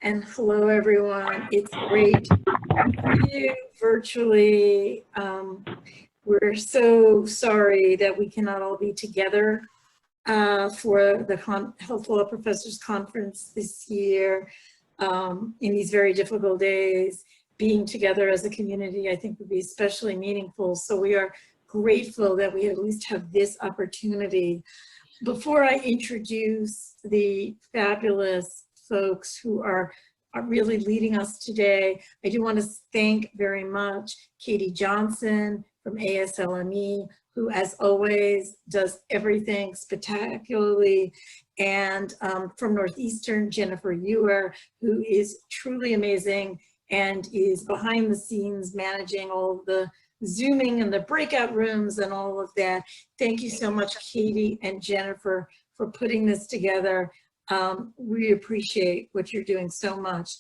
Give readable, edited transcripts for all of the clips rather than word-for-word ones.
And hello, everyone. It's great to see you virtually. We're so sorry that we cannot all be together for the Health Law Professors Conference this year in these very difficult days. Being together as a community, I think, would be especially meaningful. So we are grateful that we at least have this opportunity. Before I introduce the fabulous folks who are really leading us today, I do want to thank very much Katie Johnson from ASLME, who as always does everything spectacularly, and from Northeastern, Jennifer Ewer, who is truly amazing and is behind the scenes managing all of the Zooming and the breakout rooms and all of that. Thank you so much, Katie and Jennifer, for putting this together. We appreciate what you're doing so much.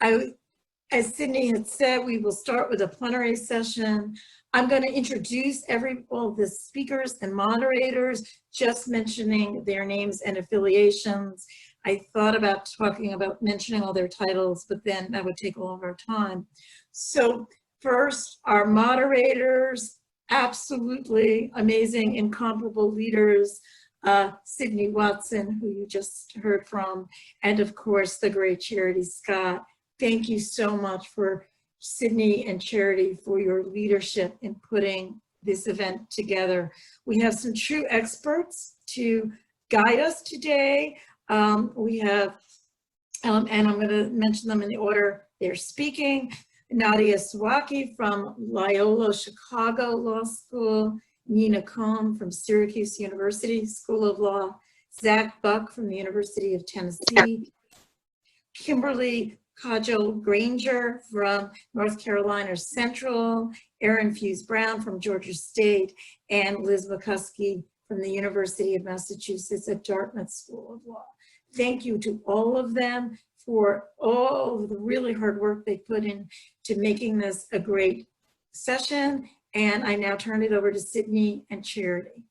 As Sydney had said, we will start with a plenary session. I'm going to introduce all the speakers and moderators, just mentioning their names and affiliations. I thought about mentioning all their titles, but then that would take all of our time. So first, our moderators, absolutely amazing, incomparable leaders, Sydney Watson, who you just heard from, and of course, the great Charity Scott. Thank you so much for Sydney and Charity for your leadership in putting this event together. We have some true experts to guide us today. We have, and I'm going to mention them in the order they're speaking. Nadia Sawaki from Loyola Chicago Law School, Nina Cohn from Syracuse University School of Law, Zach Buck from the University of Tennessee, Kimberly Codgel Granger from North Carolina Central, Erin Fuse Brown from Georgia State, and Liz McCuskey from the University of Massachusetts at Dartmouth School of Law. Thank you to all of them for all of the really hard work they put in to making this a great session. And I now turn it over to Sydney and Charity.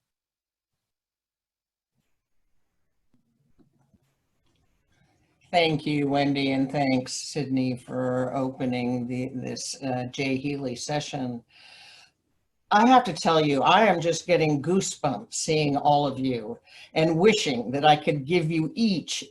Thank you, Wendy, and thanks, Sydney, for opening this Jay Healey session. I have to tell you, I am just getting goosebumps seeing all of you and wishing that I could give you each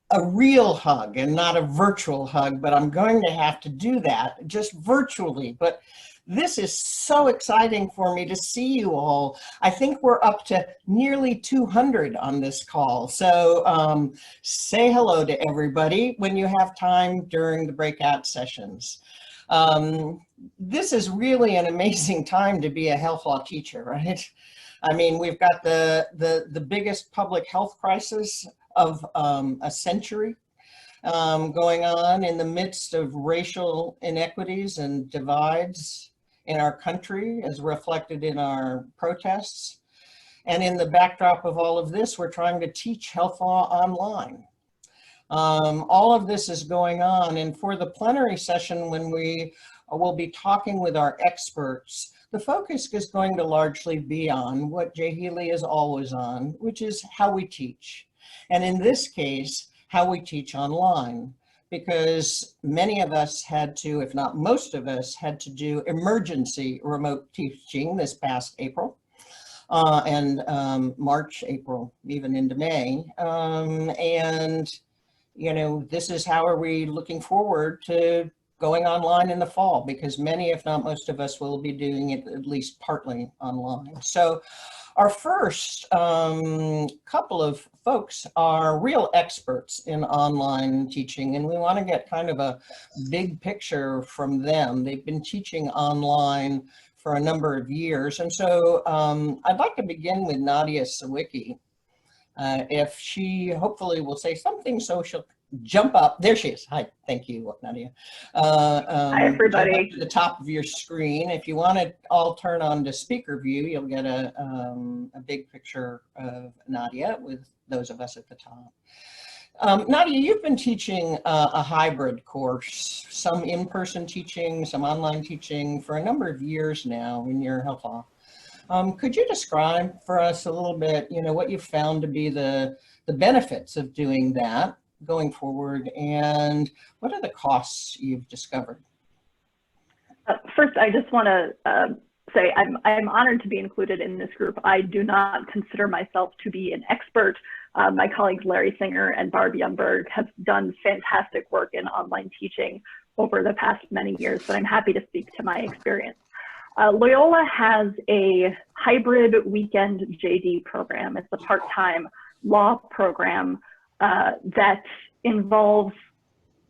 a real hug and not a virtual hug, but I'm going to have to do that just virtually. But this is so exciting for me to see you all. I think we're up to nearly 200 on this call. So say hello to everybody when you have time during the breakout sessions. This is really an amazing time to be a health law teacher, right? I mean, we've got the biggest public health crisis of a century going on in the midst of racial inequities and divides in our country, as reflected in our protests. And in the backdrop of all of this, we're trying to teach health law online. All of this is going on, and for the plenary session, when we will be talking with our experts, the focus is going to largely be on what Jay Healey is always on, which is how we teach. And in this case, how we teach online, because many of us had to, if not most of us, had to do emergency remote teaching this past April and March, April, even into May. And, you know, this is how are we looking forward to going online in the fall, because many, if not most of us, will be doing it at least partly online. So our first couple of folks are real experts in online teaching, and we want to get kind of a big picture from them. They've been teaching online for a number of years, and so I'd like to begin with Nadia Sawicki. If she hopefully will say something, so she'll jump up. There she is. Hi, thank you, Nadia. Hi, everybody. Jump up to the top of your screen. If you want to all turn on to speaker view, you'll get a big picture of Nadia with those of us at the top. Nadia, you've been teaching a hybrid course, some in-person teaching, some online teaching for a number of years now in your health law. Could you describe for us a little bit, you know, what you found to be the benefits of doing that going forward, and what are the costs you've discovered? First, I just want to say I'm honored to be included in this group. I do not consider myself to be an expert. My colleagues Larry Singer and Barb Youngberg have done fantastic work in online teaching over the past many years, but I'm happy to speak to my experience. Loyola has a hybrid weekend JD program. It's a part-time law program that involves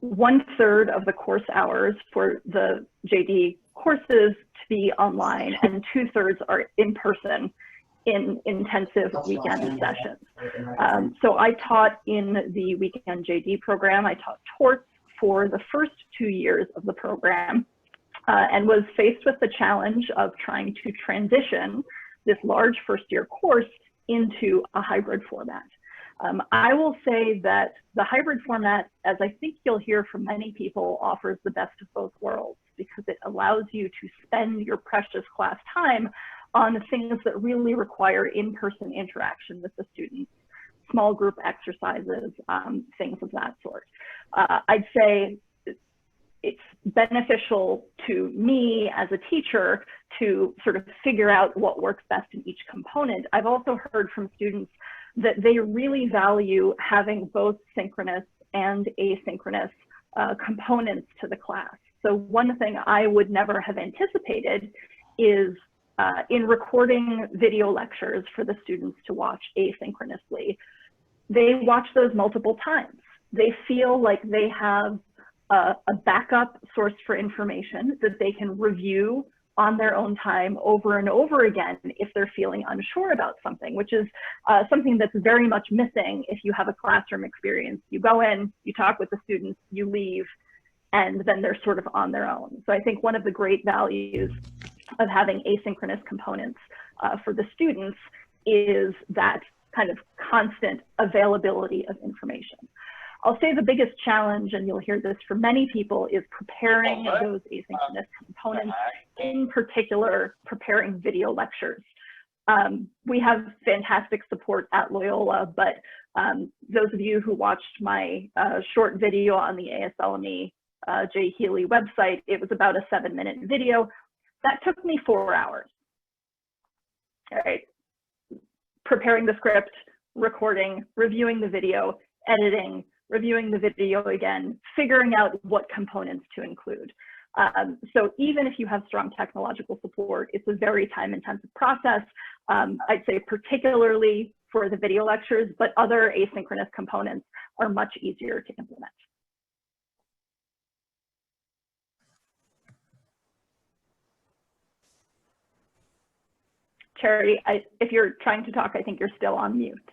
1/3 of the course hours for the JD courses to be online, and 2/3 are in person in intensive weekend sessions. So I taught in the weekend JD program. I taught torts for the first 2 years of the program and was faced with the challenge of trying to transition this large first-year course into a hybrid format. I will say that the hybrid format, as I think you'll hear from many people, offers the best of both worlds because it allows you to spend your precious class time on things that really require in-person interaction with the students, small group exercises, things of that sort. I'd say it's beneficial to me as a teacher to sort of figure out what works best in each component. I've also heard from students that they really value having both synchronous and asynchronous components to the class. So one thing I would never have anticipated is in recording video lectures for the students to watch asynchronously, they watch those multiple times. They feel like they have a backup source for information that they can review on their own time over and over again if they're feeling unsure about something, which is something that's very much missing if you have a classroom experience. You go in, you talk with the students, you leave, and then they're sort of on their own. So I think one of the great values of having asynchronous components for the students is that kind of constant availability of information. I'll say the biggest challenge, and you'll hear this from many people, is preparing those asynchronous components, in particular, preparing video lectures. We have fantastic support at Loyola, but those of you who watched my short video on the ASLME Jay Healey website, it was about a 7-minute video. That took me 4 hours. All right, preparing the script, recording, reviewing the video, editing, reviewing the video again, figuring out what components to include. So even if you have strong technological support, it's a very time-intensive process. I'd say particularly for the video lectures, but other asynchronous components are much easier to implement. Charity, if you're trying to talk, I think you're still on mute.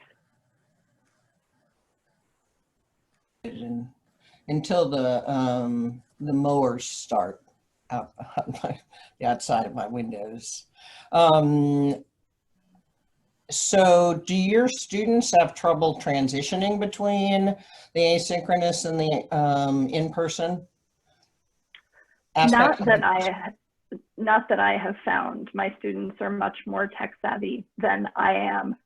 Until the mowers start out the outside of my windows. So do your students have trouble transitioning between the asynchronous and the in-person aspect? Not that I have found. My students are much more tech savvy than I am.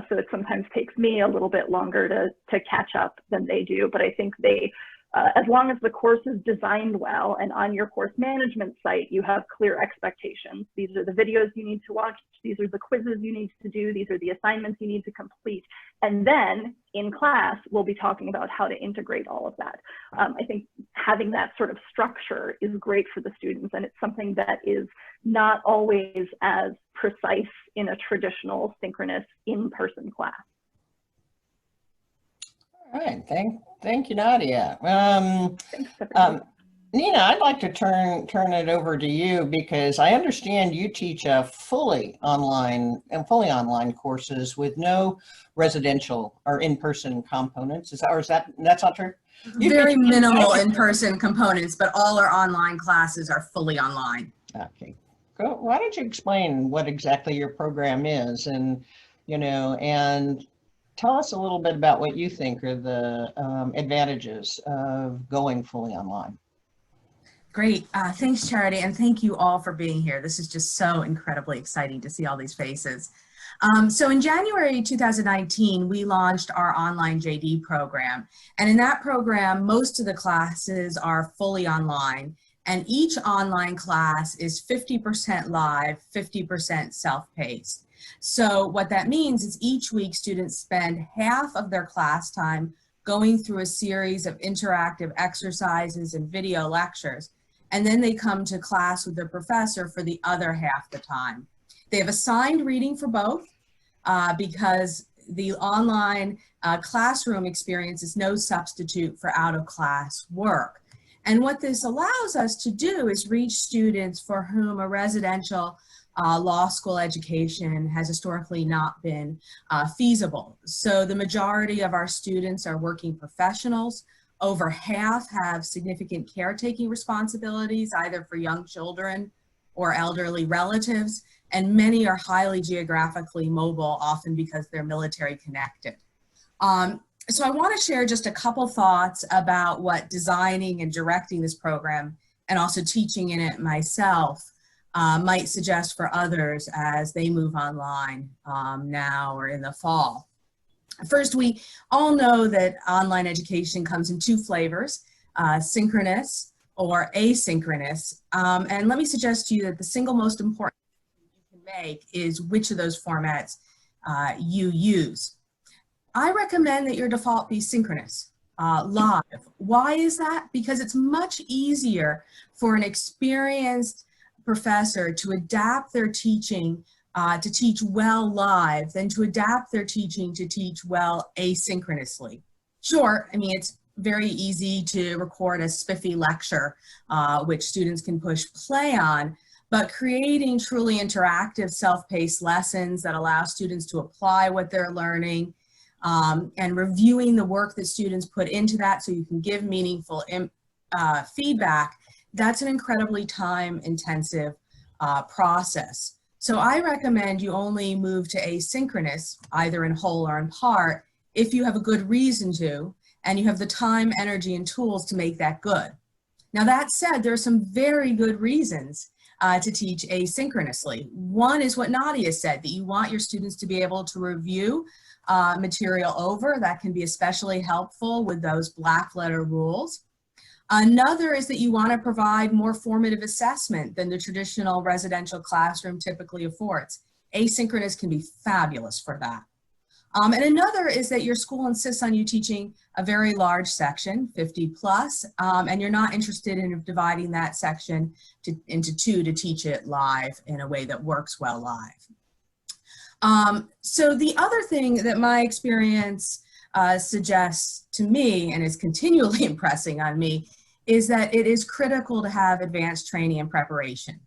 So it sometimes takes me a little bit longer to catch up than they do, but I think they, as long as the course is designed well and on your course management site, you have clear expectations. These are the videos you need to watch. These are the quizzes you need to do. These are the assignments you need to complete. And then in class, we'll be talking about how to integrate all of that. I think having that sort of structure is great for the students, and it's something that is not always as precise in a traditional synchronous in-person class. All right, thank you, Nadia. Thanks, Nina, I'd like to turn it over to you because I understand you teach a fully online courses with no residential or in-person components. That's not true? Very minimal in-person components, but all our online classes are fully online. Okay. Why don't you explain what exactly your program is, and tell us a little bit about what you think are the advantages of going fully online. Great. Thanks, Charity, and thank you all for being here. This is just so incredibly exciting to see all these faces. So in January 2019, we launched our online JD program. And in that program, most of the classes are fully online. And each online class is 50% live, 50% self-paced. So what that means is each week students spend half of their class time going through a series of interactive exercises and video lectures. And then they come to class with their professor for the other half the time. They have assigned reading for both because the online classroom experience is no substitute for out-of-class work. And what this allows us to do is reach students for whom a residential law school education has historically not been feasible. So the majority of our students are working professionals. Over half have significant caretaking responsibilities, either for young children or elderly relatives, and many are highly geographically mobile, often because they're military connected. So I want to share just a couple thoughts about what designing and directing this program and also teaching in it myself might suggest for others as they move online now or in the fall. First, we all know that online education comes in two flavors, synchronous or asynchronous. And let me suggest to you that the single most important thing you can make is which of those formats you use. I recommend that your default be synchronous, live. Why is that? Because it's much easier for an experienced professor to adapt their teaching to teach well live than to adapt their teaching to teach well asynchronously. Sure, I mean, it's very easy to record a spiffy lecture, which students can push play on, but creating truly interactive self-paced lessons that allow students to apply what they're learning and reviewing the work that students put into that so you can give meaningful feedback, that's an incredibly time-intensive process. So I recommend you only move to asynchronous, either in whole or in part, if you have a good reason to, and you have the time, energy, and tools to make that good. Now that said, there are some very good reasons to teach asynchronously. One is what Nadia said, that you want your students to be able to review material over. That can be especially helpful with those black letter rules. Another is that you want to provide more formative assessment than the traditional residential classroom typically affords. Asynchronous can be fabulous for that. And another is that your school insists on you teaching a very large section, 50 plus, and you're not interested in dividing that section into two to teach it live in a way that works well live. So the other thing that my experience suggests to me and is continually impressing on me is that it is critical to have advanced training and preparation.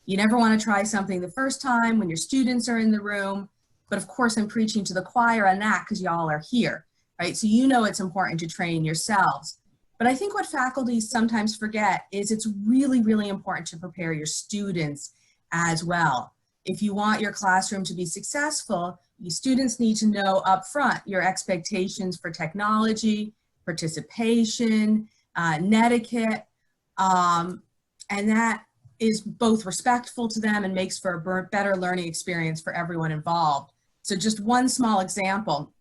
You never want to try something the first time when your students are in the room, but of course I'm preaching to the choir on that because y'all are here, right? So you know it's important to train yourselves. But I think what faculty sometimes forget is it's really, really important to prepare your students as well. If you want your classroom to be successful, your students need to know up front your expectations for technology, participation, netiquette, and that is both respectful to them and makes for a better learning experience for everyone involved. So just one small example,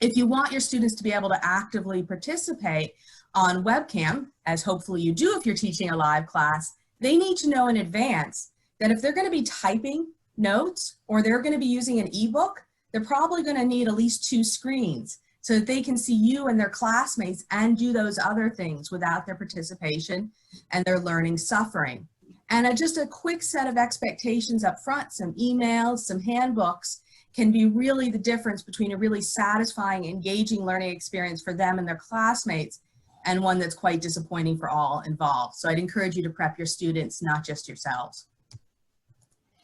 if you want your students to be able to actively participate on webcam, as hopefully you do if you're teaching a live class, they need to know in advance that if they're going to be typing notes or they're going to be using an ebook, they're probably going to need at least 2 screens so that they can see you and their classmates and do those other things without their participation and their learning suffering. And just a quick set of expectations up front, some emails, some handbooks, can be really the difference between a really satisfying, engaging learning experience for them and their classmates and one that's quite disappointing for all involved. So I'd encourage you to prep your students, not just yourselves.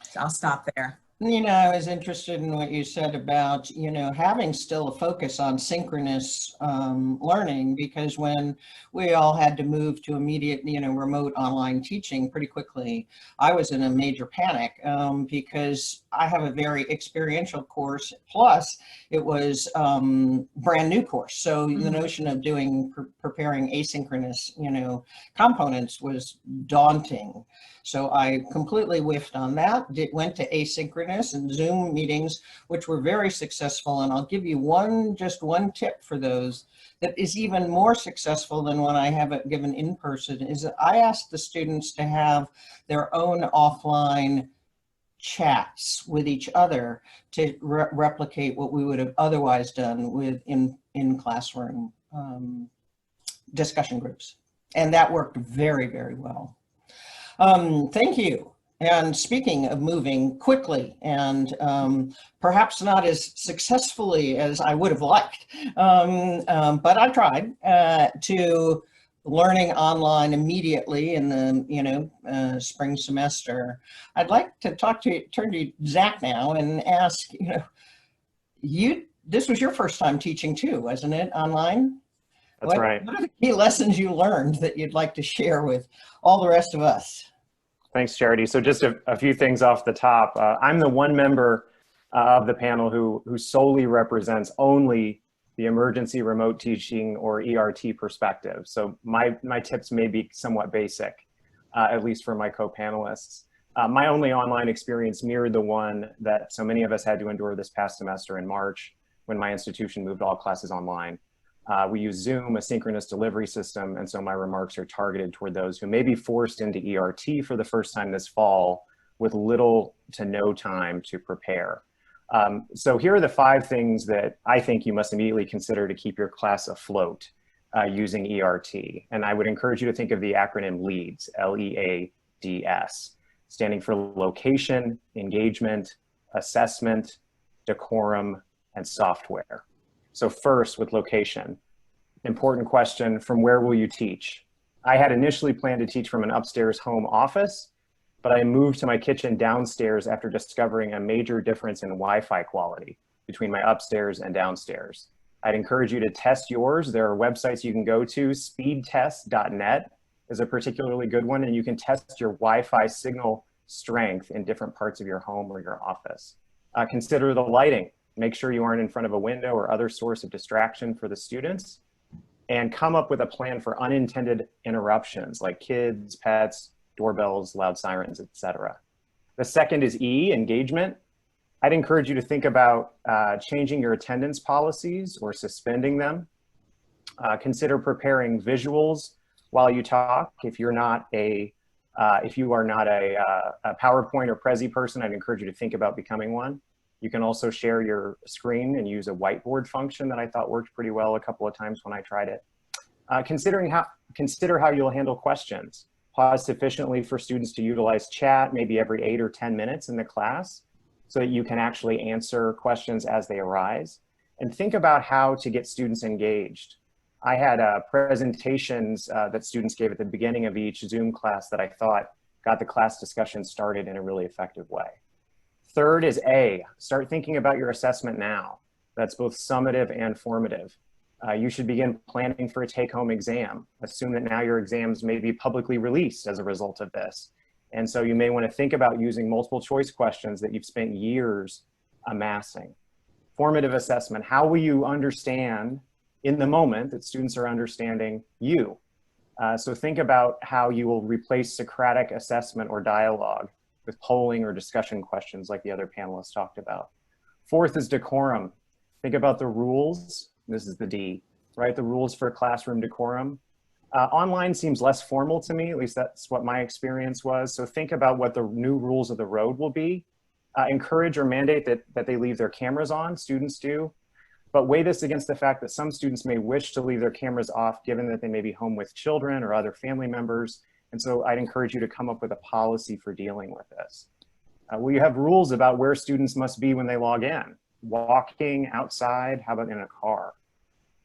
So I'll stop there. You know, I was interested in what you said about, you know, having still a focus on synchronous learning, because when we all had to move to immediate, you know, remote online teaching pretty quickly, I was in a major panic because I have a very experiential course, plus it was brand new course. So the notion of doing, preparing asynchronous, you know, components was daunting. So I completely whiffed on that, went to asynchronous and Zoom meetings, which were very successful. And I'll give you just one tip for those that is even more successful than when I have it given in person, is that I asked the students to have their own offline chats with each other to replicate what we would have otherwise done with in classroom discussion groups. And that worked very, very well. Thank you. And speaking of moving quickly and perhaps not as successfully as I would have liked, but I tried to learning online immediately in the, you know, spring semester. I'd like to turn to Zach now and ask, you know, this was your first time teaching too, wasn't it, online? That's right. What are the key lessons you learned that you'd like to share with all the rest of us? Thanks, Charity. So just a few things off the top. I'm the one member of the panel who solely represents only the emergency remote teaching or ERT perspective. So my tips may be somewhat basic, at least for my co-panelists. My only online experience mirrored the one that so many of us had to endure this past semester in March when my institution moved all classes online. We use Zoom, a synchronous delivery system, and so my remarks are targeted toward those who may be forced into ERT for the first time this fall with little to no time to prepare. So here are the 5 things that I think you must immediately consider to keep your class afloat using ERT. And I would encourage you to think of the acronym LEADS, L-E-A-D-S, standing for location, engagement, assessment, decorum, and software. So first, with location, important question, from where will you teach? I had initially planned to teach from an upstairs home office, but I moved to my kitchen downstairs after discovering a major difference in Wi-Fi quality between my upstairs and downstairs. I'd encourage you to test yours. There are websites you can go to. Speedtest.net is a particularly good one, and you can test your Wi-Fi signal strength in different parts of your home or your office. Consider the lighting. Make sure you aren't in front of a window or other source of distraction for the students, and come up with a plan for unintended interruptions like kids, pets, doorbells, loud sirens, etc. The second is E, engagement. I'd encourage you to think about changing your attendance policies or suspending them. Consider preparing visuals while you talk. If you are not a PowerPoint or Prezi person, I'd encourage you to think about becoming one. You can also share your screen and use a whiteboard function that I thought worked pretty well a couple of times when I tried it. Consider how you'll handle questions. Pause sufficiently for students to utilize chat, maybe every 8 or 10 minutes in the class, so that you can actually answer questions as they arise. And think about how to get students engaged. I had presentations that students gave at the beginning of each Zoom class that I thought got the class discussion started in a really effective way. Third is A, start thinking about your assessment now. That's both summative and formative. You should begin planning for a take-home exam. Assume that now your exams may be publicly released as a result of this. And so you may want to think about using multiple choice questions that you've spent years amassing. Formative assessment, how will you understand in the moment that students are understanding you? So think about how you will replace Socratic assessment or dialogue with polling or discussion questions like the other panelists talked about. Fourth is decorum. Think about the rules. This is the D, right? The rules for classroom decorum. Online seems less formal to me, at least that's what my experience was. So think about what the new rules of the road will be. Encourage or mandate that they leave their cameras on, students do, but weigh this against the fact that some students may wish to leave their cameras off given that they may be home with children or other family members. And so I'd encourage you to come up with a policy for dealing with this. We have rules about where students must be when they log in. Walking, outside, how about in a car?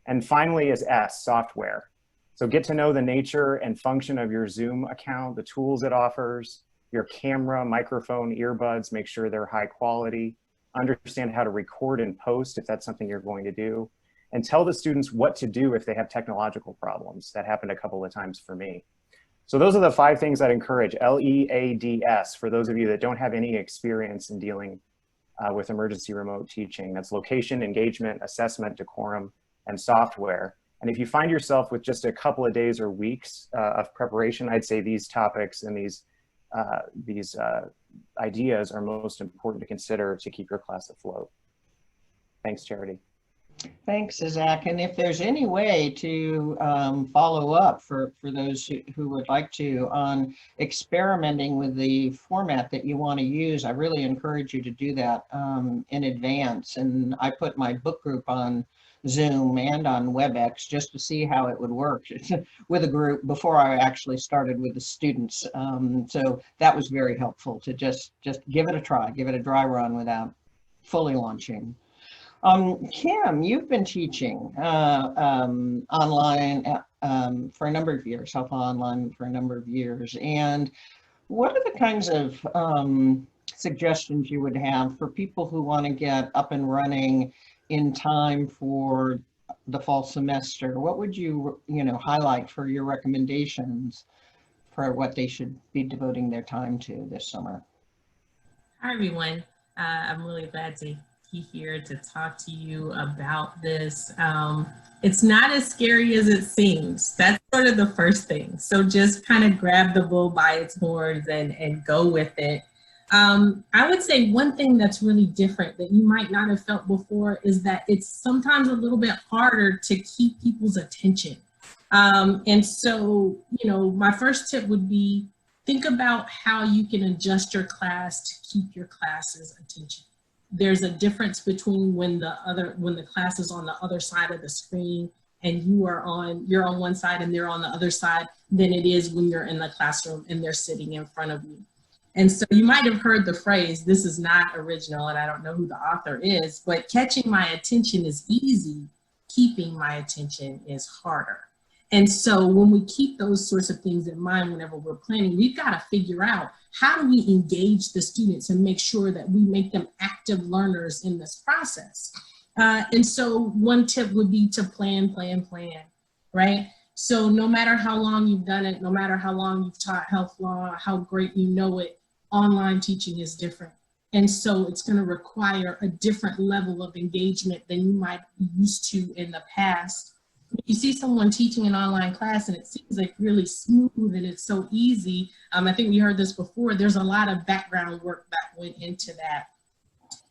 And finally is S, software. So get to know the nature and function of your Zoom account, the tools it offers. your camera, microphone, earbuds, make sure they're high quality, understand how to record and post if that's something you're going to do, and tell the students what to do if they have technological problems. That happened a couple of times for me. So those are the 5 things I'd encourage, LEADS, for those of you that don't have any experience in dealing with emergency remote teaching. That's location, engagement, assessment, decorum, and software. And if you find yourself with just a couple of days or weeks of preparation, I'd say these topics and these ideas are most important to consider to keep your class afloat. Thanks, Charity. Thanks, Zach. And if there's any way to follow up for those who would like to on experimenting with the format that you want to use, I really encourage you to do that in advance. And I put my book group on Zoom and on WebEx just to see how it would work with a group before I actually started with the students. So that was very helpful to just give it a try, give it a dry run without fully launching. Kim, you've been teaching online for a number of years, Health Online for a number of years. And what are the kinds of suggestions you would have for people who want to get up and running in time for the fall semester? What would you highlight for your recommendations for what they should be devoting their time to this summer? Hi, everyone. I'm really glad to be here to talk to you about this. It's not as scary as it seems. That's sort of the first thing. So just kind of grab the bull by its horns and go with it. I would say one thing that's really different that you might not have felt before is that it's sometimes a little bit harder to keep people's attention. And so, my first tip would be think about how you can adjust your class to keep your class's attention. There's a difference between when the class is on the other side of the screen and you're on one side and they're on the other side than it is when you're in the classroom and they're sitting in front of you. And so you might have heard the phrase, this is not original and I don't know who the author is, but catching my attention is easy, keeping my attention is harder. And so when we keep those sorts of things in mind whenever we're planning, we've got to figure out how do we engage the students and make sure that we make them active learners in this process. And so one tip would be to plan, right? So no matter how long you've done it, no matter how long you've taught health law, how great you know it, online teaching is different. And so it's going to require a different level of engagement than you might be used to in the past. You see someone teaching an online class and it seems like really smooth and it's so easy. I think we heard this before, there's a lot of background work that went into that.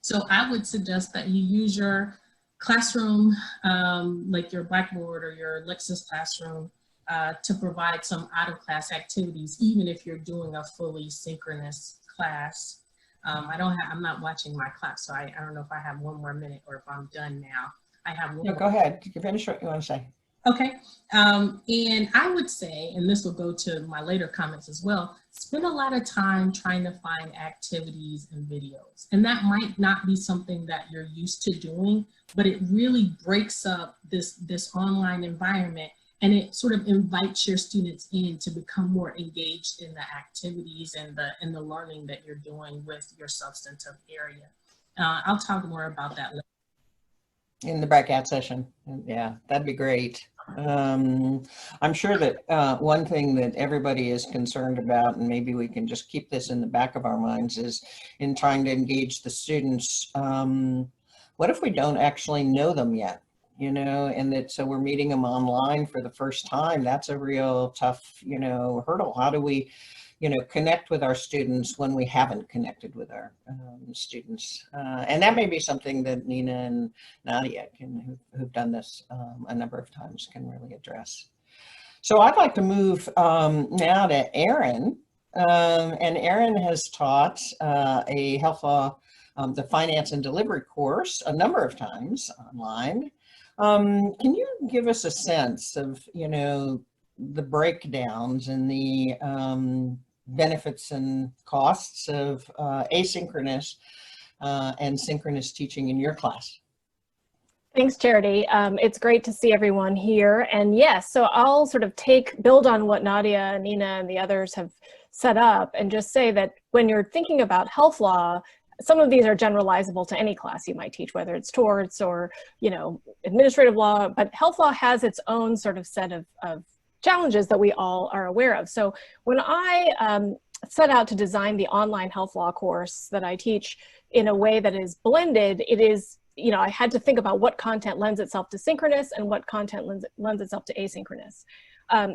So I would suggest that you use your classroom, like your Blackboard or your Lexis classroom, to provide some out-of-class activities, even if you're doing a fully synchronous class. I'm not watching my clock, so I don't know if I have one more minute or if I'm done now. I have one. No, go ahead. You can finish what you want to say. Okay. And I would say, and this will go to my later comments as well, spend a lot of time trying to find activities and videos. And that might not be something that you're used to doing, but it really breaks up this online environment and it sort of invites your students in to become more engaged in the activities and the learning that you're doing with your substantive area. I'll talk more about that later. In the breakout session. Yeah, that'd be great. I'm sure that one thing that everybody is concerned about, and maybe we can just keep this in the back of our minds, is in trying to engage the students. What if we don't actually know them yet? And that so we're meeting them online for the first time. That's a real tough, hurdle. How do we connect with our students when we haven't connected with our students? And that may be something that Nina and Nadia, who've done this a number of times, can really address. So I'd like to move now to Erin. And Erin has taught a health law, the finance and delivery course a number of times online. Can you give us a sense of, the breakdowns and the benefits and costs of asynchronous and synchronous teaching in your class? Thanks, Charity. It's great to see everyone here. And yes, so I'll sort of build on what Nadia, Nina, and the others have set up and just say that when you're thinking about health law, some of these are generalizable to any class you might teach, whether it's torts or, you know, administrative law, but health law has its own sort of set of challenges that we all are aware of. So when I set out to design the online health law course that I teach in a way that is blended, it is, you know, I had to think about what content lends itself to synchronous and what content lends itself to asynchronous.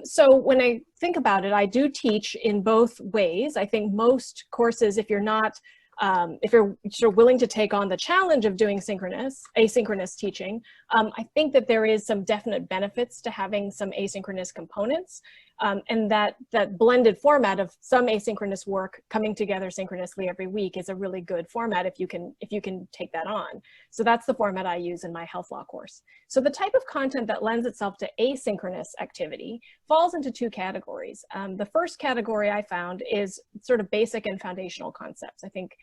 So when I think about it, I do teach in both ways. I think most courses, if you're not, if you're sort of willing to take on the challenge of doing asynchronous teaching, I think that there is some definite benefits to having some asynchronous components, and that blended format of some asynchronous work coming together synchronously every week is a really good format if you can take that on. So that's the format I use in my health law course. So the type of content that lends itself to asynchronous activity falls into two categories. The first category I found is sort of basic and foundational concepts. I think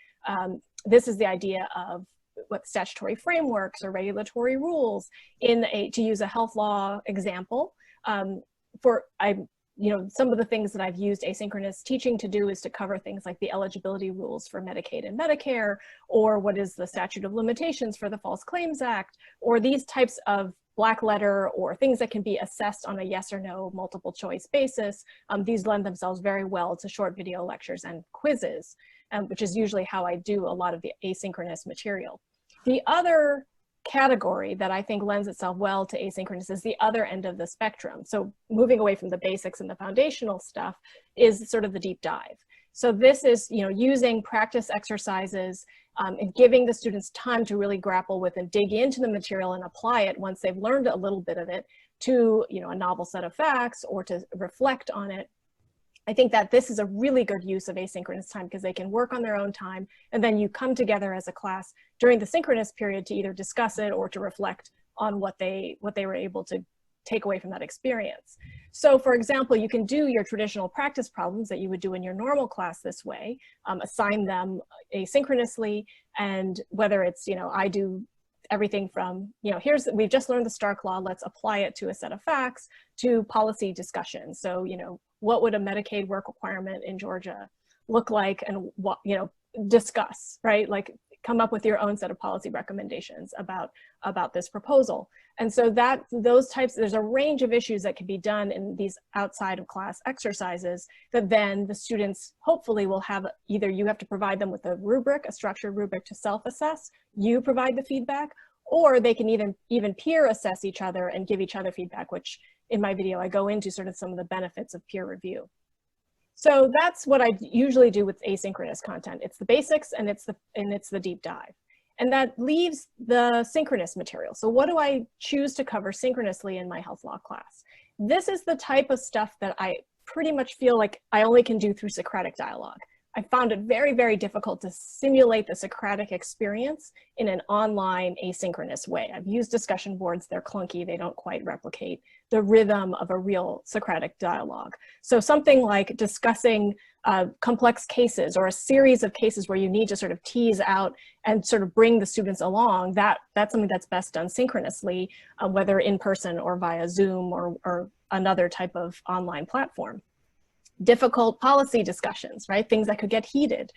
this is the idea of what statutory frameworks or regulatory rules to use a health law example. You know, some of the things that I've used asynchronous teaching to do is to cover things like the eligibility rules for Medicaid and Medicare, or what is the statute of limitations for the False Claims Act, or these types of black letter or things that can be assessed on a yes or no multiple choice basis. These lend themselves very well to short video lectures and quizzes, which is usually how I do a lot of the asynchronous material. The other category that I think lends itself well to asynchronous is the other end of the spectrum. So moving away from the basics and the foundational stuff is sort of the deep dive. So this is, you know, using practice exercises and giving the students time to really grapple with and dig into the material and apply it once they've learned a little bit of it to, you know, a novel set of facts or to reflect on it. I think that this is a really good use of asynchronous time because they can work on their own time, and then you come together as a class during the synchronous period to either discuss it or to reflect on what they were able to take away from that experience. So for example, you can do your traditional practice problems that you would do in your normal class this way, assign them asynchronously, and whether it's, you know, I do everything from, you know, we've just learned the Stark Law, let's apply it to a set of facts, to policy discussion. So, you know, what would a Medicaid work requirement in Georgia look like, and what, you know, discuss, right? Like come up with your own set of policy recommendations about this proposal. And so there's a range of issues that can be done in these outside of class exercises that then the students hopefully will have, either you have to provide them with a rubric, a structured rubric to self-assess, you provide the feedback, or they can even peer assess each other and give each other feedback, which in my video, I go into sort of some of the benefits of peer review. So that's what I usually do with asynchronous content. It's the basics and it's the deep dive. And that leaves the synchronous material. So what do I choose to cover synchronously in my health law class? This is the type of stuff that I pretty much feel like I only can do through Socratic dialogue. I found it very, very difficult to simulate the Socratic experience in an online asynchronous way. I've used discussion boards, they're clunky, they don't quite replicate the rhythm of a real Socratic dialogue. So something like discussing complex cases or a series of cases where you need to sort of tease out and sort of bring the students along, that's something that's best done synchronously, whether in person or via Zoom or another type of online platform. Difficult policy discussions, right? Things that could get heated,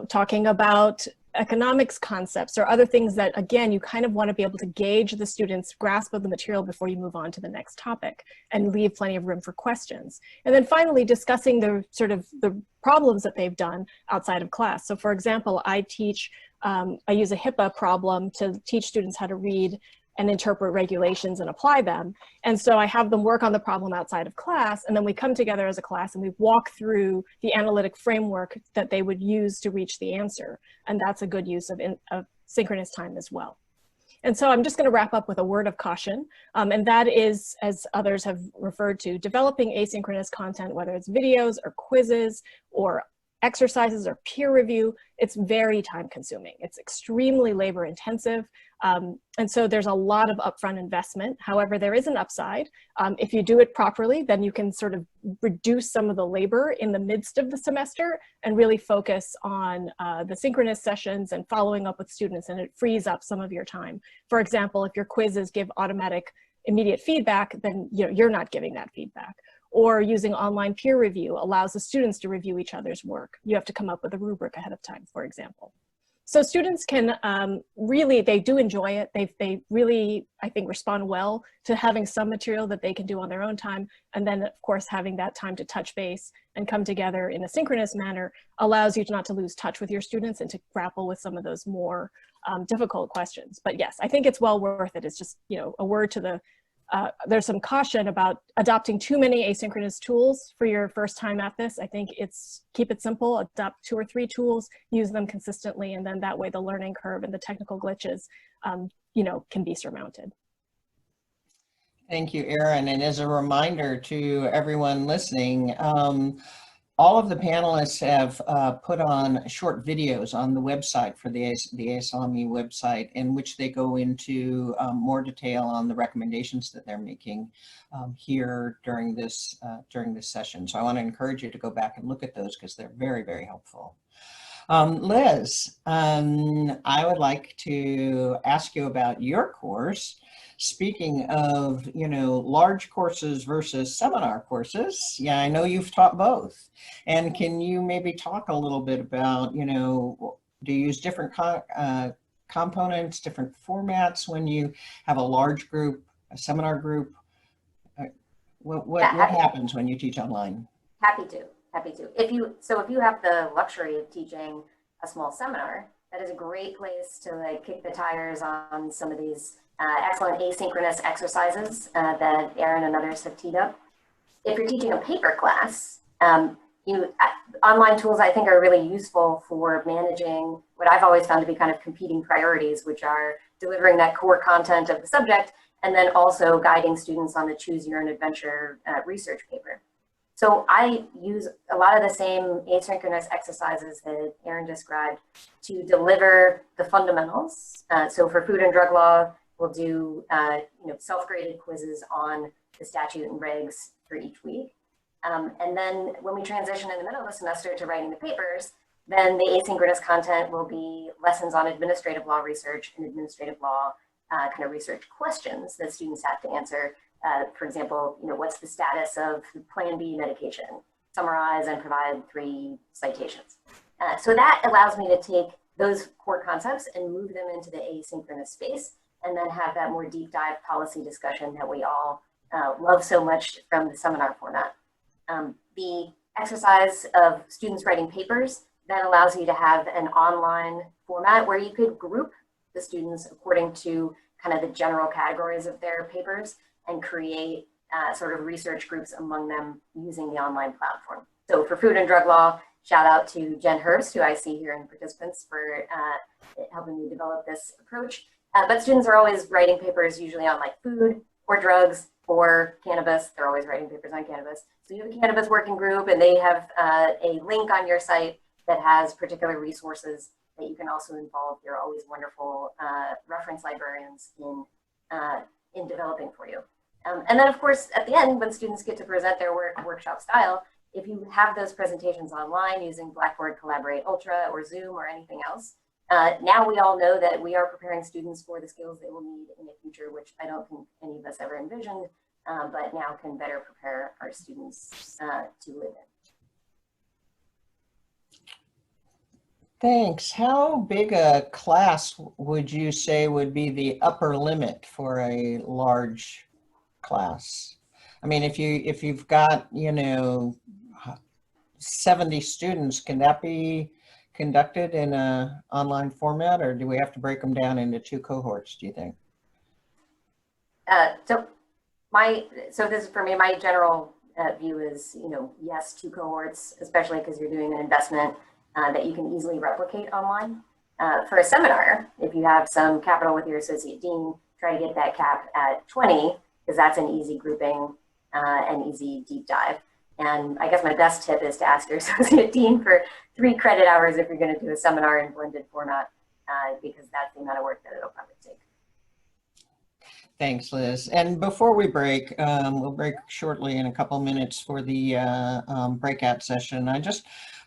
talking about economics concepts or other things that, again, you kind of want to be able to gauge the students' grasp of the material before you move on to the next topic and leave plenty of room for questions. And then finally, discussing the sort of the problems that they've done outside of class. So for example, I use a HIPAA problem to teach students how to read and interpret regulations and apply them. And so I have them work on the problem outside of class, and then we come together as a class and we walk through the analytic framework that they would use to reach the answer. And that's a good use of synchronous time as well. And so I'm just going to wrap up with a word of caution, and that is, as others have referred to, developing asynchronous content, whether it's videos or quizzes or exercises or peer review, it's very time consuming. It's extremely labor intensive. And so there's a lot of upfront investment. However, there is an upside. If you do it properly, then you can sort of reduce some of the labor in the midst of the semester and really focus on the synchronous sessions and following up with students, and it frees up some of your time. For example, if your quizzes give automatic immediate feedback, then you're not giving that feedback. or using online peer review allows the students to review each other's work. You have to come up with a rubric ahead of time, for example. So students can really, they do enjoy it. They really, I think, respond well to having some material that they can do on their own time. And then, of course, having that time to touch base and come together in a synchronous manner allows you not to lose touch with your students and to grapple with some of those more difficult questions. But yes, I think it's well worth it. It's just, you know, a word to the, there's some caution about adopting too many asynchronous tools for your first time at this. I think it's keep it simple, adopt 2 or 3 tools, use them consistently, and then that way the learning curve and the technical glitches, you know, can be surmounted. Thank you, Erin. And as a reminder to everyone listening, all of the panelists have put on short videos on the website for the ASLME website, in which they go into more detail on the recommendations that they're making here during this session. So I want to encourage you to go back and look at those because they're very, very helpful. Liz, I would like to ask you about your course. Speaking of, you know, large courses versus seminar courses, yeah, I know you've taught both. And can you maybe talk a little bit about, you know, do you use different components, different formats when you have a large group, a seminar group? What happens when you teach online? Happy to. If you have the luxury of teaching a small seminar, that is a great place to like kick the tires on some of these excellent asynchronous exercises that Erin and others have teed up. If you're teaching a paper class, online tools I think are really useful for managing what I've always found to be kind of competing priorities, which are delivering that core content of the subject and then also guiding students on the choose your own adventure research paper. So I use a lot of the same asynchronous exercises that Erin described to deliver the fundamentals. So for food and drug law, we'll do self-graded quizzes on the statute and regs for each week. And then when we transition in the middle of the semester to writing the papers, then the asynchronous content will be lessons on administrative law research and administrative law kind of research questions that students have to answer. For example, what's the status of Plan B medication? Summarize and provide 3 citations. So that allows me to take those core concepts and move them into the asynchronous space, and then have that more deep dive policy discussion that we all love so much from the seminar format. The exercise of students writing papers then allows you to have an online format where you could group the students according to kind of the general categories of their papers and create sort of research groups among them using the online platform. So for food and drug law, shout out to Jen Hurst, who I see here in participants, for helping me develop this approach. But students are always writing papers usually on like food or drugs or cannabis. They're always writing papers on cannabis. So you have a cannabis working group and they have a link on your site that has particular resources that you can also involve your always wonderful reference librarians in developing for you. And then of course, at the end, when students get to present their work workshop style, if you have those presentations online using Blackboard Collaborate Ultra or Zoom or anything else, now we all know that we are preparing students for the skills they will need in the future, which I don't think any of us ever envisioned, but now can better prepare our students to live in. Thanks. How big a class would you say would be the upper limit for a large class? I mean, if you've got 70 students, can that be conducted in an online format, or do we have to break them down into 2 cohorts, do you think? So this is for me, my general view is, yes, 2 cohorts, especially because you're doing an investment that you can easily replicate online. For a seminar, if you have some capital with your associate dean, try to get that cap at 20, because that's an easy grouping and easy deep dive. And I guess my best tip is to ask your associate dean for 3 credit hours if you're going to do a seminar in blended format, because that's the amount of work that it'll probably take. Thanks, Liz. And before we break, we'll break shortly in a couple minutes for the breakout session.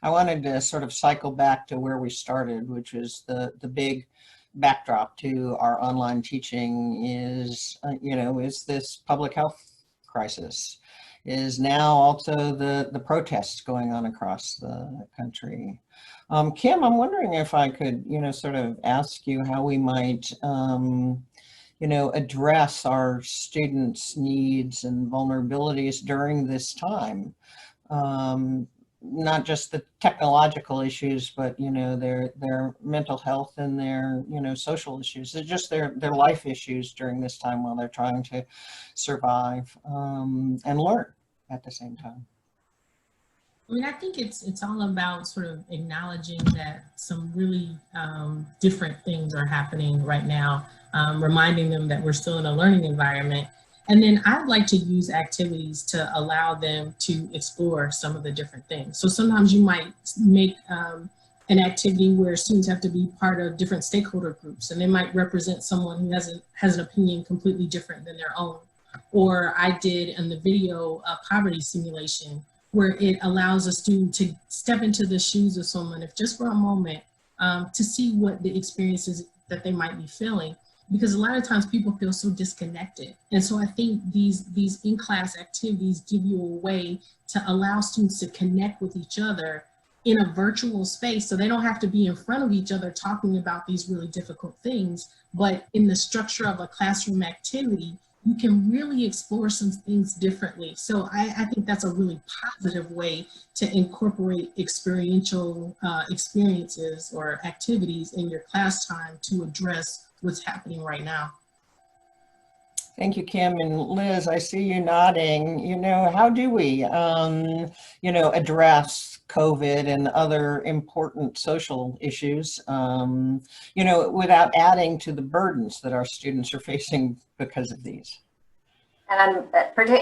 I wanted to sort of cycle back to where we started, which is the big backdrop to our online teaching is, is this public health crisis. is now also the protests going on across the country. Kim, I'm wondering if I could, sort of ask you how we might, address our students' needs and vulnerabilities during this time. Not just the technological issues, but their mental health and their social issues. They're just their life issues during this time while they're trying to survive and learn at the same time. I mean, I think it's all about sort of acknowledging that some really different things are happening right now, reminding them that we're still in a learning environment. And then I'd like to use activities to allow them to explore some of the different things. So sometimes you might make an activity where students have to be part of different stakeholder groups, and they might represent someone who has an opinion completely different than their own. Or I did in the video a poverty simulation, where it allows a student to step into the shoes of someone, if just for a moment, to see what the experiences that they might be feeling. Because a lot of times people feel so disconnected. And so I think these in-class activities give you a way to allow students to connect with each other in a virtual space, so they don't have to be in front of each other talking about these really difficult things, but in the structure of a classroom activity, you can really explore some things differently. So I think that's a really positive way to incorporate experiential experiences or activities in your class time to address what's happening right now. Thank you, Kim. And Liz, I see you nodding. How do we, address COVID and other important social issues, without adding to the burdens that our students are facing because of these? And I'm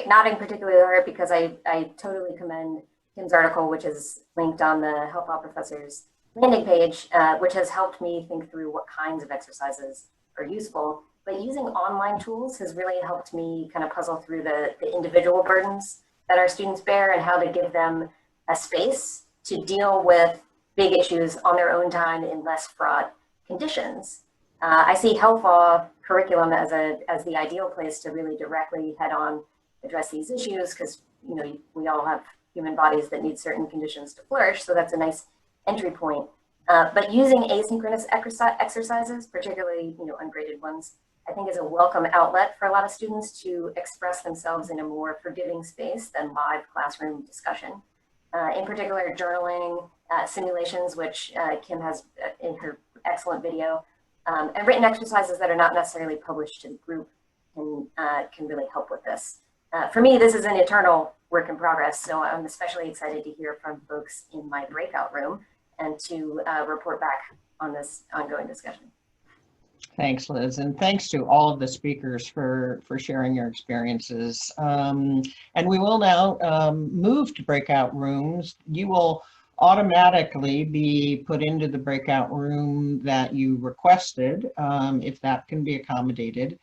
nodding particularly hard because I totally commend Kim's article, which is linked on the Help Out Professors landing page, which has helped me think through what kinds of exercises are useful. But using online tools has really helped me kind of puzzle through the individual burdens that our students bear and how to give them a space to deal with big issues on their own time in less fraught conditions. I see health law curriculum as the ideal place to really directly head on address these issues, because we all have human bodies that need certain conditions to flourish, so that's a nice entry point. But using asynchronous exercises, particularly ungraded ones, I think is a welcome outlet for a lot of students to express themselves in a more forgiving space than live classroom discussion. In particular, journaling, simulations, which Kim has in her excellent video, and written exercises that are not necessarily published to the group can really help with this. For me, this is an eternal work in progress, so I'm especially excited to hear from folks in my breakout room and to report back on this ongoing discussion. Thanks, Liz, and thanks to all of the speakers for sharing your experiences. And we will now move to breakout rooms. You will automatically be put into the breakout room that you requested, if that can be accommodated.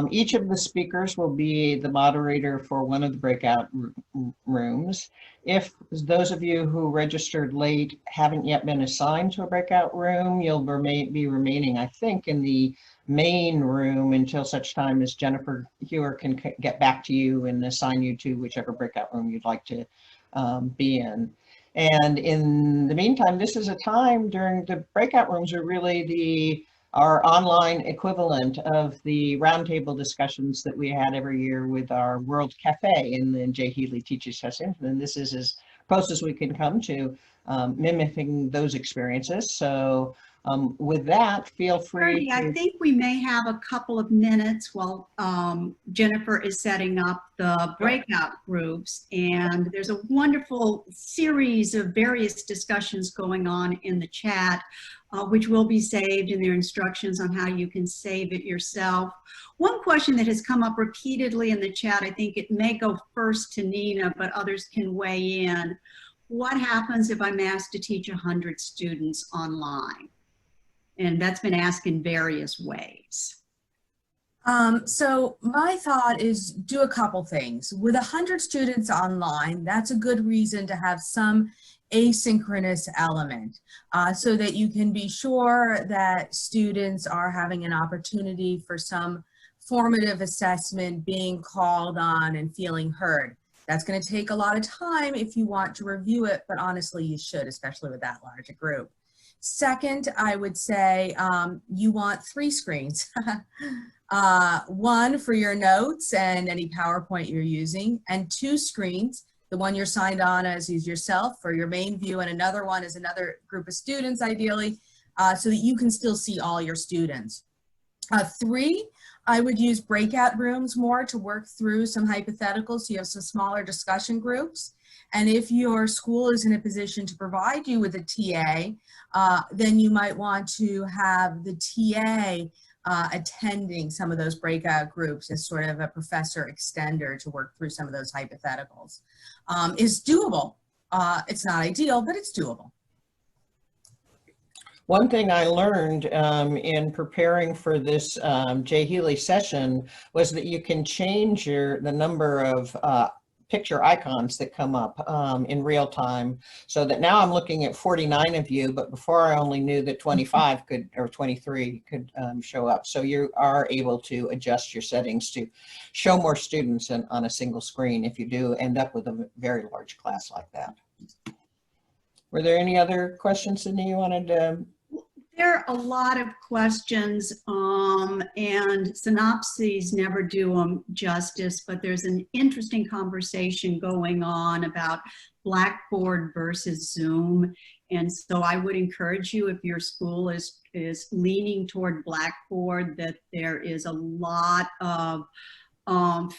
Each of the speakers will be the moderator for one of the breakout rooms. If those of you who registered late haven't yet been assigned to a breakout room, you'll be remaining, I think, in the main room until such time as Jennifer Hewer can get back to you and assign you to whichever breakout room you'd like to be in. And in the meantime, this is a time during the breakout rooms are really our online equivalent of the roundtable discussions that we had every year with our World Cafe in the Jay Healey Teaching Session. And this is as close as we can come to mimicking those experiences. So with that, feel free. I think we may have a couple of minutes while Jennifer is setting up the breakout groups. And there's a wonderful series of various discussions going on in the chat, which will be saved, and there are instructions on how you can save it yourself. One question that has come up repeatedly in the chat, I think it may go first to Nina, but others can weigh in. What happens if I'm asked to teach 100 students online? And that's been asked in various ways. So my thought is do a couple things. With 100 students online, that's a good reason to have some asynchronous element so that you can be sure that students are having an opportunity for some formative assessment, being called on and feeling heard. That's going to take a lot of time if you want to review it, but honestly, you should, especially with that large a group. Second, I would say you want 3 screens. One for your notes and any PowerPoint you're using, and 2 screens. The one you're signed on as is yourself for your main view, and another one is another group of students, ideally, so that you can still see all your students. 3, I would use breakout rooms more to work through some hypotheticals, so you have some smaller discussion groups. And if your school is in a position to provide you with a TA, then you might want to have the TA attending some of those breakout groups as sort of a professor extender to work through some of those hypotheticals. It's doable. It's not ideal, but it's doable. One thing I learned in preparing for this Jay Healey session was that you can change the number of picture icons that come up in real time, so that now I'm looking at 49 of you, but before I only knew that 25 could, or 23 could show up. So you are able to adjust your settings to show more students on a single screen if you do end up with a very large class like that. Were there any other questions, Sydney, you wanted to? There are a lot of questions, and synopses never do them justice, but there's an interesting conversation going on about Blackboard versus Zoom. And so I would encourage you, if your school is leaning toward Blackboard, that there is a lot of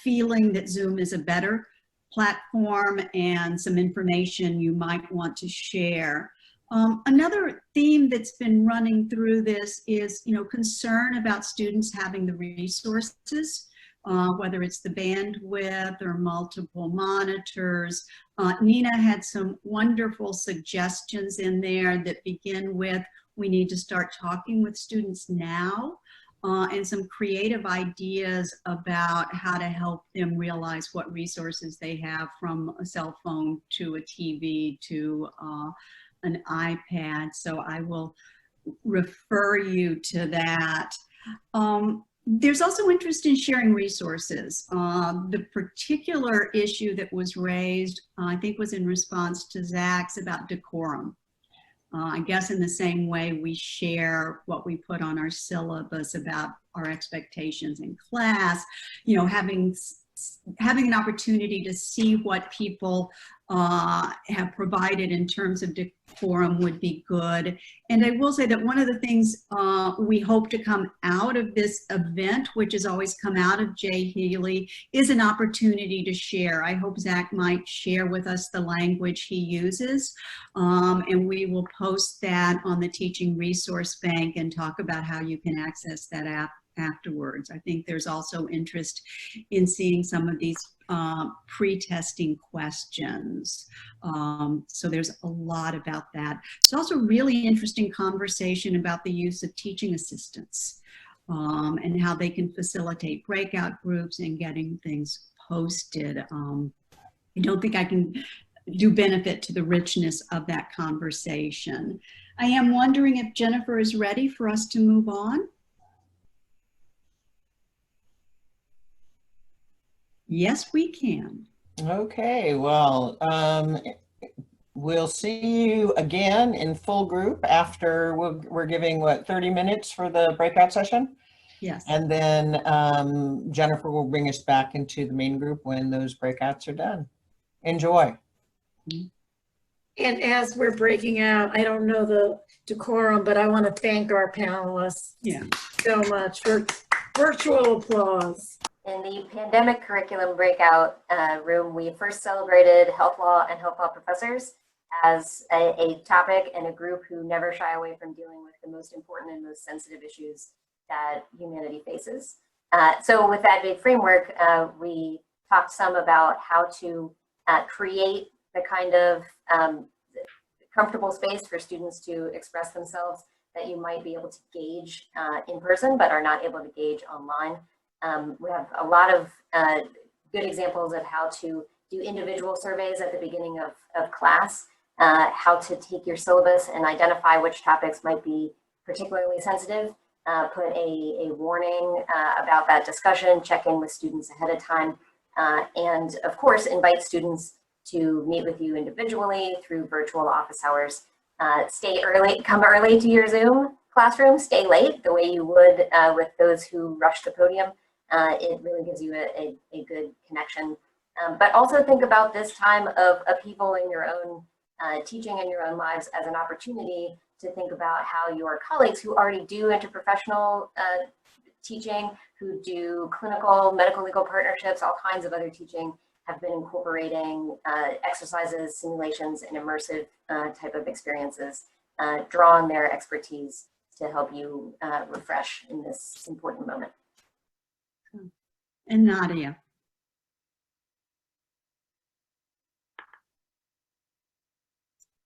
feeling that Zoom is a better platform and some information you might want to share. Another theme that's been running through this is, concern about students having the resources, whether it's the bandwidth or multiple monitors. Nina had some wonderful suggestions in there that begin with, we need to start talking with students now, and some creative ideas about how to help them realize what resources they have, from a cell phone to a TV to an iPad. So I will refer you to that. There's also interest in sharing resources. The particular issue that was raised, I think, was in response to Zach's about decorum. I guess in the same way we share what we put on our syllabus about our expectations in class, having an opportunity to see what people have provided in terms of decorum would be good. And I will say that one of the things we hope to come out of this event, which has always come out of Jay Healey, is an opportunity to share. I hope Zach might share with us the language he uses, and we will post that on the Teaching Resource Bank and talk about how you can access that app afterwards. I think there's also interest in seeing some of these pre-testing questions. So there's a lot about that. It's also really interesting conversation about the use of teaching assistants and how they can facilitate breakout groups and getting things posted. I don't think I can do benefit to the richness of that conversation. I am wondering if Jennifer is ready for us to move on. Yes, we can. Okay, well, we'll see you again in full group after we're giving, what, 30 minutes for the breakout session? Yes. And then Jennifer will bring us back into the main group when those breakouts are done. Enjoy. And as we're breaking out, I don't know the decorum, but I want to thank our panelists so much for virtual applause. In the pandemic curriculum breakout room, we first celebrated health law and health law professors as a topic and a group who never shy away from dealing with the most important and most sensitive issues that humanity faces. So with that big framework, we talked some about how to create the kind of comfortable space for students to express themselves that you might be able to gauge in person, but are not able to gauge online. We have a lot of good examples of how to do individual surveys at the beginning of class, how to take your syllabus and identify which topics might be particularly sensitive, put a warning about that discussion, check in with students ahead of time, and of course, invite students to meet with you individually through virtual office hours. Stay early, come early to your Zoom classroom, stay late the way you would with those who rush the podium. It really gives you a good connection. But also think about this time of upheaval in your own teaching and your own lives as an opportunity to think about how your colleagues who already do interprofessional teaching, who do clinical, medical legal partnerships, all kinds of other teaching, have been incorporating exercises, simulations, and immersive type of experiences, draw on their expertise to help you refresh in this important moment. And Nadia.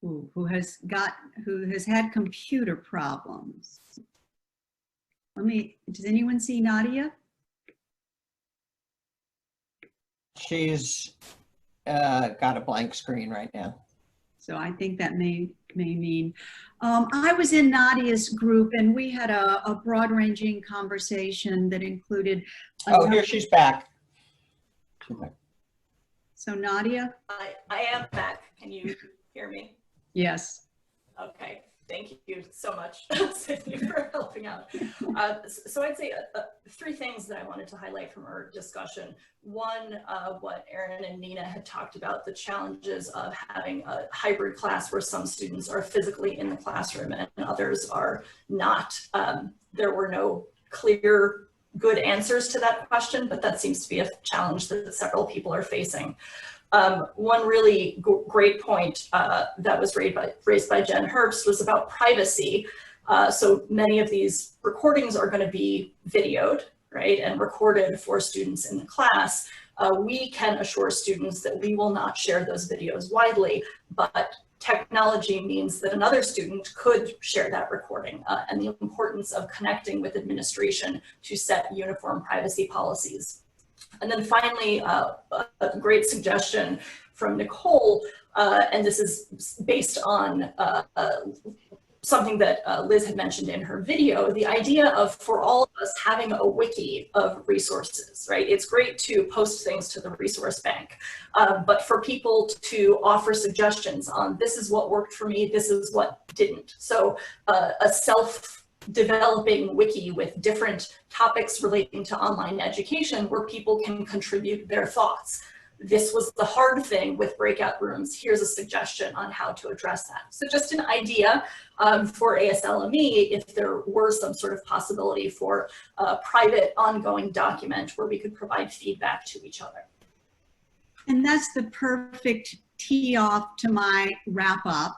Who has had computer problems. Does anyone see Nadia? She's got a blank screen right now. So I think that may mean, I was in Nadia's group and we had a broad-ranging conversation that included. Oh, here she's back. So Nadia? I am back. Can you hear me? Yes. Okay. Thank you so much, Sydney, for helping out. So I'd say three things that I wanted to highlight from our discussion. One, what Erin and Nina had talked about, the challenges of having a hybrid class where some students are physically in the classroom and others are not. There were no clear, good answers to that question, but that seems to be a challenge that several people are facing. One really great point that was raised by Jen Herbst was about privacy. So many of these recordings are going to be videoed, right, and recorded for students in the class. We can assure students that we will not share those videos widely, but technology means that another student could share that recording, and the importance of connecting with administration to set uniform privacy policies. And then finally, a great suggestion from Nicole, and this is based on something that Liz had mentioned in her video, the idea of, for all of us, having a wiki of resources, right? It's great to post things to the resource bank, but for people to offer suggestions on this is what worked for me, this is what didn't. So a self-developing wiki with different topics relating to online education where people can contribute their thoughts. This was the hard thing with breakout rooms. Here's a suggestion on how to address that. So just an idea for ASLME, if there were some sort of possibility for a private ongoing document where we could provide feedback to each other. And that's the perfect tee off to my wrap up.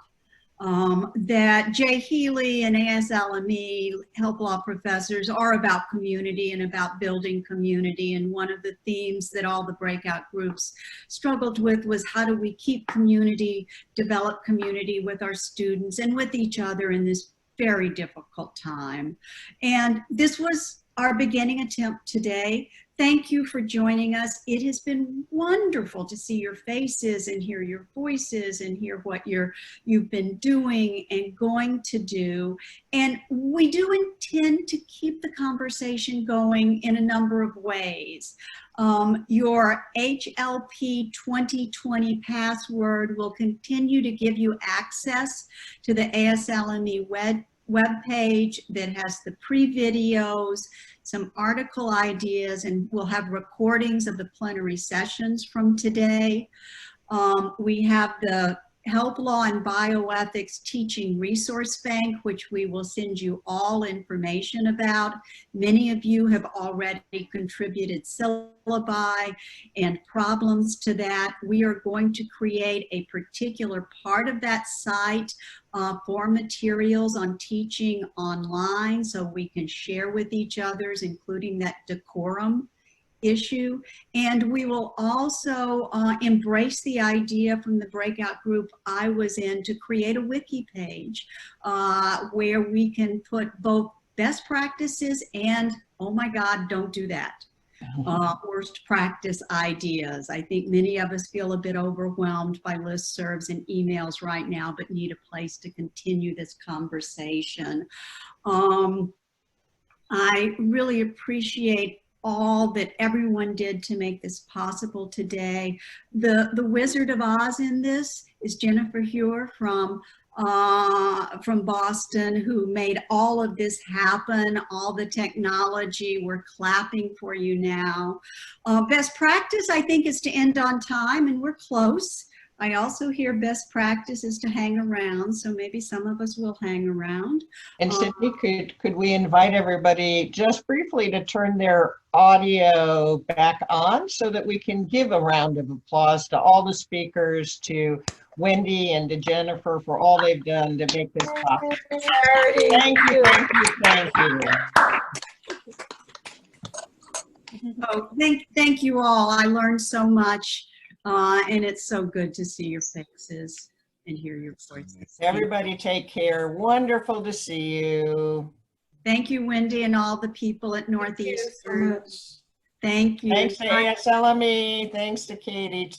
That Jay Healey and ASLME health law professors are about community and about building community. And one of the themes that all the breakout groups struggled with was how do we keep community, develop community with our students and with each other in this very difficult time. And this was our beginning attempt today. Thank you for joining us. It has been wonderful to see your faces and hear your voices and hear what you've been doing and going to do. And we do intend to keep the conversation going in a number of ways. Your HLP 2020 password will continue to give you access to the ASLME webpage that has the pre-videos, some article ideas, and we'll have recordings of the plenary sessions from today. We have the Health Law and Bioethics Teaching Resource Bank, which we will send you all information about. Many of you have already contributed syllabi and problems to that. We are going to create a particular part of that site for materials on teaching online so we can share with each other, including that decorum issue. And we will also embrace the idea from the breakout group I was in to create a wiki page where we can put both best practices and, oh my God, don't do that. Worst practice ideas. I think many of us feel a bit overwhelmed by listservs and emails right now, but need a place to continue this conversation. I really appreciate all that everyone did to make this possible today. The Wizard of Oz in this is Jennifer Huer from Boston, who made all of this happen, all the technology. We're clapping for you now. Best practice, I think, is to end on time, and we're close. I also hear best practice is to hang around, so maybe some of us will hang around. And Sydney, could we invite everybody just briefly to turn their audio back on so that we can give a round of applause to all the speakers, to Wendy and to Jennifer for all they've done to make this possible. Thank you, thank you, thank you. Oh, thank you all. I learned so much, and it's so good to see your faces and hear your voices. Everybody take care. Wonderful to see you. Thank you, Wendy, and all the people at Northeast. Thank you so much. Thank you. Thanks to ASLME. Thanks to Katie.